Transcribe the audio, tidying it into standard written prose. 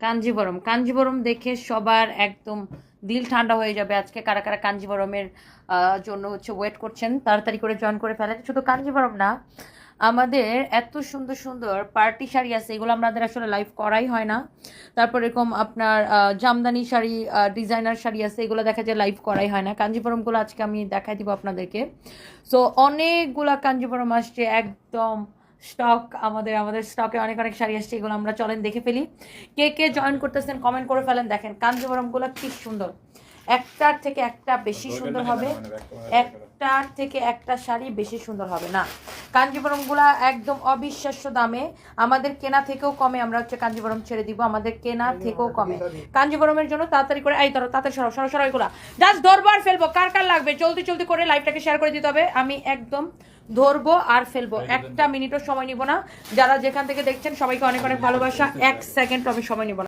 কাঞ্জিবরম, কাঞ্জিবরম দেখে সবার একদম দিল ঠান্ডা হয়ে যাবে। আজকে কারা কারা কাঞ্জিবরমের জন্য হচ্ছে ওয়েট করছেন, তাড়াতাড়ি করে জয়েন করে ফেলেন। শুধু কাঞ্জিবরম না, আমাদের এত সুন্দর সুন্দর পার্টি শাড়ি আছে, এগুলো আমাদের আসলে লাইভ করাই হয় না। তারপর এরকম আপনার জামদানি শাড়ি, ডিজাইনার শাড়ি আছে, এগুলো দেখা যায় লাইভ করাই হয় না। কাঞ্জিবরমগুলো আজকে আমি দেখাই দিব আপনাদেরকে। সো অনেকগুলা কাঞ্জিবরম আসছে একদম স্টক, আমাদের আমাদের স্টকে অনেক অনেক শাড়ি আসছে, এগুলো আমরা চলেন দেখে ফেলি। কে কে জয়েন করতেছেন কমেন্ট করে ফেলেন। দেখেন কাঞ্জিবরমগুলো কি সুন্দর, একটার থেকে একটা বেশি সুন্দর হবে, একটার থেকে একটা শাড়ি বেশি সুন্দর হবে না। কাঞ্জিবরমগুলা একদম অবিশ্বাস্য দামে, আমাদের কেনা থেকেও কমে আমরা হচ্ছে কাঞ্জিবরম ছেড়ে দিব, আমাদের কেনা থেকেও কমে। কাঞ্জিবরমের জন্য তাড়াতাড়ি করে এই ধরো, তাড়াতাড়ি সরো সরো সরো, এগুলা জাস্ট ধরবো আর ফেলবো। কার কার লাগবে জলদি জলদি করে লাইভটাকে শেয়ার করে দিতে হবে। আমি একদম ধরবো আর ফেলবো, একটা মিনিটও সময় নিব না। যারা যেখান থেকে দেখছেন সবাইকে অনেক অনেক ভালোবাসা, 1 সেকেন্ড আমি সময় নিব না।